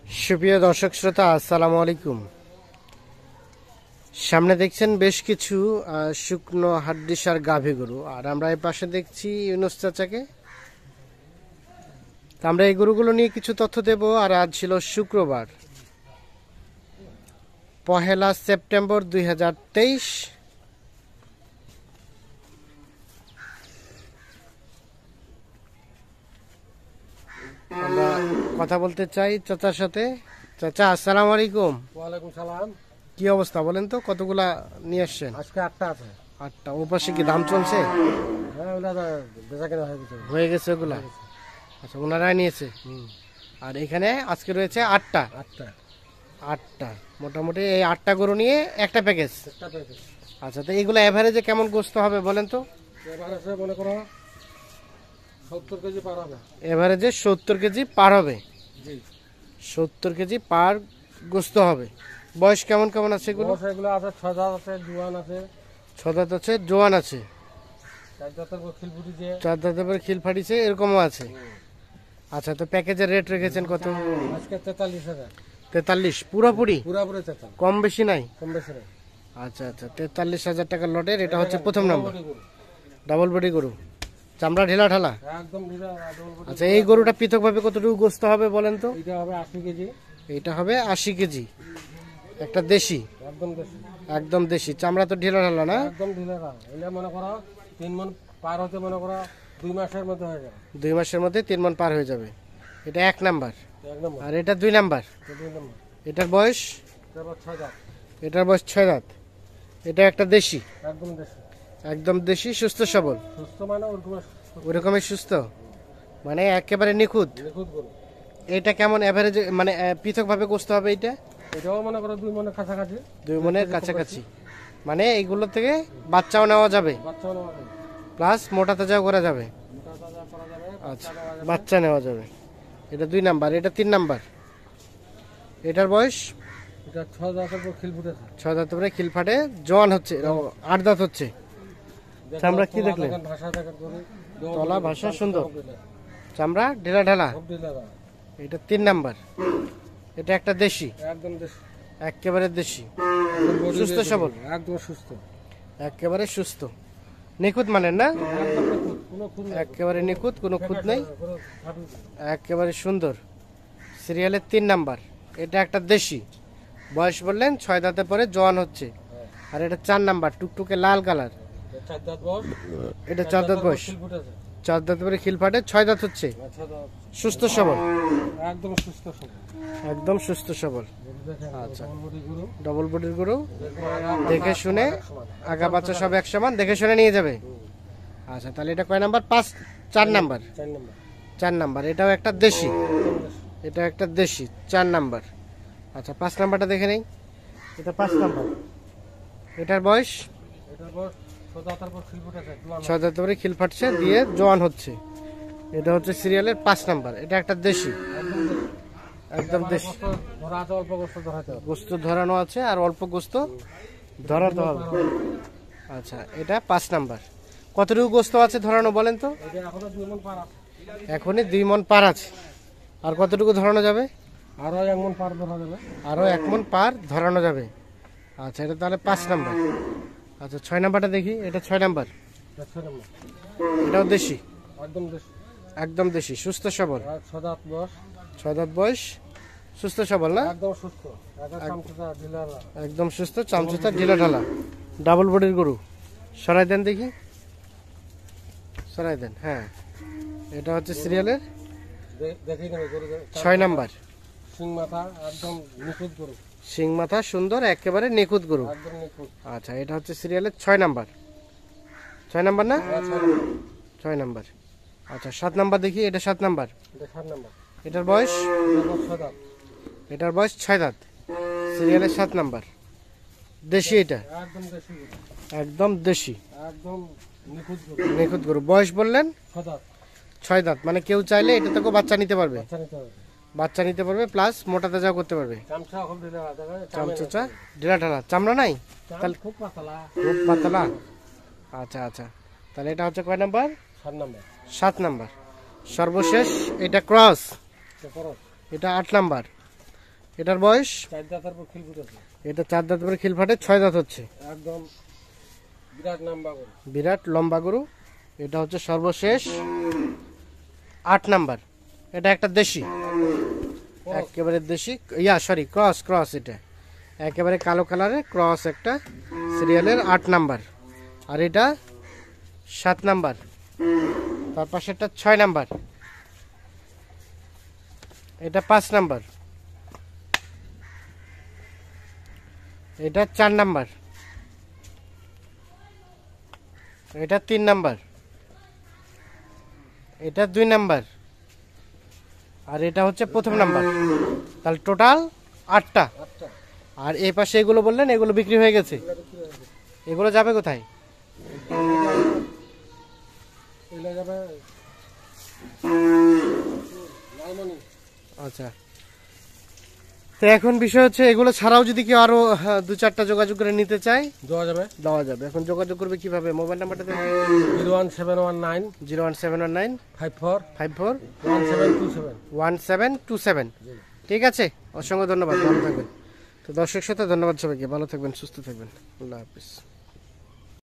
সুপ্রিয় দর্শক শ্রোতা, আসসালামু আলাইকুম। সামনে দেখছেন বেশ কিছু শুকনো হাড্ডিসার গাভী গরু, আর আমরা এই পাশে দেখছি ইউনুস চাচাকে। আমরা এই গরুগুলো নিয়ে কিছু তথ্য দেব। আর আজ ছিল শুক্রবার, 1 সেপ্টেম্বর 2023। আমরা কথা বলতে চাই চাচার সাথে। চাচা, আসসালামু আলাইকুম। ওয়ালাইকুম সালাম। কি অবস্থা বলেন তো, কতগুলা নিয়ে আসছেন? আজকে 8টা আছে। 8টা। ও পাশে কি দাম চলছে? হ্যাঁ, ওগুলা বেচা কেনা হয়ে গেছে ওগুলা? আচ্ছা, ওনারাই নিয়েছে। আর এখানে আজকে রয়েছে 8টা। 8টা মোটামুটি এই 8টা গরু নিয়ে একটা প্যাকেজ। আচ্ছা, তো এগুলো এভারেজে কেমন গোস্ত হবে বলেন তো? এভারেজে মনে করো 70 কেজি পার হবে। এভারেজে 70 কেজি পার হবে। জি, 70 কেজি পার গোস্ত হবে। বয়স কেমন কেমন আছে এগুলো? এগুলো আছে 6 দাঁত আছে, জোয়ান আছে। 6 দাঁত আছে, জোয়ান আছে। 4 দাঁতের খিল ফুটিছে। 4 দাঁতের পরে খিল ফাটিছে, এরকমও আছে। আচ্ছা, তো প্যাকেজের রেট রেখেছেন কত? আজকে 43,000। 43 পুরোপুরি? পুরোপুরি 43, কম বেশি নাই? কম বেশি নেই। আচ্ছা আচ্ছা, 43,000 টাকার লটের এটা হচ্ছে প্রথম নাম্বার। ডাবল বডি গরু, চামড়া ঢেলা ঢালা। একদম ঢিলা। আচ্ছা, এই গরুটা পৃথকভাবে কতটুকু গোস্ত হবে বলেন তো? এটা হবে 80 কেজি। এটা হবে 80 কেজি। একটা দেশি, একদম দেশি। একদম দেশি। চামড়া তো ঢেলা ঢালা না? একদম ঢিলা। এটা মনে করো 3 মণ পার হতে মনে করো 2 মাসের মধ্যে হয়ে যাবে। 2 মাসের মধ্যে 3 মণ পার হয়ে যাবে। এটা 1 নাম্বার। একদম। আর এটা 2 নাম্বার। 2 নম্বর। এটার বয়স? তারপর 6 দাঁত। এটার বয়স 6 দাঁত। এটা একটা দেশি, একদম দেশি। একদম দেশি, সুস্থ সবল। সুস্থ মানে ওরকমই সুস্থ, মানে একেবারে নিখুঁত। নিখুঁত গরু। এটা কেমন এভারেজ, মানে পৃথকভাবে গোস্ত হবে এটা? এটাও মনে করো 2 মণের কাছাকাছি। 2 মণের কাছাকাছি। মানে এইগুলো থেকে বাচ্চাও নেওয়া যাবে, বাচ্চাও নেওয়া যাবে, প্লাস মোটা তাজাও করা যাবে। মোটা তাজা করা যাবে, আচ্ছা, বাচ্চা নেওয়া যাবে। বাচ্চা নেওয়া যাবে। এটা 2 নাম্বার। এটা 3 নাম্বার। এটার বয়স? এটা 6 দাঁতের পর খিল ফুটেছে। 6 দাঁত পরে খিল ফাটে, জোয়ান হচ্ছে, 8 দাঁত হচ্ছে। চামড়া কি দেখলেন? ভাষা দেখেন করে তলা ভাষা সুন্দর, চামড়া ঢেলা ঢালা। খুব ঢিলা। এটা 3 নাম্বার। এটা একটা দেশি, একদম দেশি। একেবারে দেশি, সুস্থ সবল, একদম সুস্থ, একেবারে সুস্থ, নিখুঁত মানের না? একদম নিখুঁত, কোনো খুঁত নেই। একেবারে নিখুঁত, কোনো খুঁত নেই, কোনো ফাটল নেই। একেবারে সুন্দর। সিরিয়ালের 3 নাম্বার। এটা একটা দেশি, বয়স বললেন 6 দাঁতে পরে জোয়ান হচ্ছে। আর এটা 4 নাম্বার, টুকটুকে লাল কালার। 4 দাঁত বয়স। এটা 4 দাঁত বয়স, খিল ফুটেছে। 4 দাঁতে পরে খিল ফাটে, 6 দাঁত হচ্ছে, 6 দাঁত। সুস্থ সবল, একদম সুস্থ সবল। একদম সুস্থ সবল। দেখেন আচ্ছা, মোটামুটি গরু। ডবল বডির গরু, দেখে দেখে শুনে আগা বাচ্চা সব এক সমান দেখে শুনে নিয়ে যাবে। আচ্ছা, তাহলে এটা কয় নাম্বার? 4 নাম্বার। 4 নম্বর। 4 নাম্বার। এটাও একটা দেশি, এটা একটা দেশি, 4 নাম্বার। আচ্ছা, 5 নাম্বারটা দেখে নেই। এটা 5 নাম্বার। এটার বয়স? এটার বয়স 6 দাঁতের পর খিল ফুটেছে। 6 দাঁত পরে খিল ফাটছে, দিয়ে জোয়ান হচ্ছে। এটা হচ্ছে সিরিয়ালের 5 নাম্বার। এটা একটা দেশি, একদম দেশি। ধরা আছে, অল্প গোস্ত ধরাতে হবে। গোস্ত ধরানো আছে, আর অল্প গোস্ত ধরাতে হবে। আচ্ছা, এটা 5 নাম্বার। কতটুকু গোস্ত আছে ধরানো বলেন তো? এটা এখনো 2 মণ পার আছে। এখনই 2 মণ পার আছে। আর কতটুকু ধরানো যাবে? আরো 1 মণ পার ধরা যাবে। আরও 1 মণ পার ধরানো যাবে। আচ্ছা, এটা তাহলে 5 নাম্বার। আচ্ছা, 6 নাম্বারটা দেখি। এটা 6 নাম্বার। এটা 6 নম্বর। এটাও দেশি, একদম দেশি। একদম দেশি, সুস্থ সবল। আর 6 দাঁত বয়স। 6 দাঁত বয়স, সুস্থ সবল না? একদম সুস্থ, একদম চামচুচা ঢিলা। একদম সুস্থ, চামচুচা ঢিলা ঢালা, ডাবল বডির গরু। সরাই দেন দেখি, সরাই দেন। হ্যাঁ, এটা হচ্ছে সিরিয়ালের দেখি না গরু। 6 নাম্বার। সিং মাথা একদম নিখুঁত গরু। শিং মাথা সুন্দর, একেবারে নিখুঁত গরু। একদম নিখুঁত। আচ্ছা, এটা হচ্ছে সিরিয়ালের 6 নাম্বার। 6 নাম্বার না? 6 নাম্বার। আচ্ছা, 7 নাম্বার দেখি। এটা 7 নাম্বার। এটা 7 নম্বর। এটার বয়স? এটা 6 দাঁত। এটার বয়স 6 দাঁত। সিরিয়ালের 7 নাম্বার। দেশি এটা, একদম দেশি গরু। একদম দেশি, একদম নিখুঁত গরু। নিখুঁত গরু। বয়স বললেন 6 দাঁত। 6 দাঁত। মানে কেউ চাইলে এটা থেকেও বাচ্চা নিতে পারবে, বাচ্চা নিতে হবে। বাচ্চা নিতে পারবে, প্লাস মোটা তাজাও করতে পারবে। চামচা খুব ঢিলা আছে। চামচা ঢিলা ঢালা, চামড়া নাই, তাহলে খুব পাতলা। খুব পাতলা। আচ্ছা আচ্ছা, তাহলে এটা হচ্ছে কয় নাম্বার? 7 নম্বর। 7 নাম্বার। সর্বশেষ এটা ক্রস, এটা করো। এটা 8 নাম্বার। এটার বয়স 4 দাঁতের পর খিল ফুটেছে, এটা 4 দাঁত পরে খিল ফাটে, 6 দাঁত হচ্ছে। একদম বিরাট নাম্বা করে। বিরাট লম্বা গরু। এটা হচ্ছে সর্বশেষ 8 নাম্বার। এটা একটা দেশি, একেবারে দেশি, সরি ক্রস। এটা একেবারে কালো কালারের ক্রস, একটা সিরিয়ালের 8 নাম্বার। আর এটা 7 নাম্বার। তার পাশে একটা 6 নাম্বার। এটা 5 নাম্বার। এটা 4 নাম্বার। এটা 3 নাম্বার। এটা 2 নাম্বার। আর এটা হচ্ছে প্রথম নাম্বার। তাহলে টোটাল 8টা। আর এই পাশে এগুলো বললেন, এগুলো বিক্রি হয়ে গেছে। এগুলো যাবে কোথায়? এগুলো যাবে লালমনি। আচ্ছা, তো এখন বিষয় হচ্ছে এগুলো ছাড়াও যদি কেউ আরো 2-4টা যোগাযোগ করে নিতে চায়, দেওয়া যাবে। এখন যোগাযোগ করবে কিভাবে? মোবাইল নাম্বারটা দেন। 01719 01719 54 54 1727। 1727। ঠিক আছে, অসংখ্য ধন্যবাদ, ভালো থাকবেন। তো দর্শক শ্রোতা, ধন্যবাদ সবাইকে, ভালো থাকবেন, সুস্থ থাকবেন, আল্লাহ হাফিজ।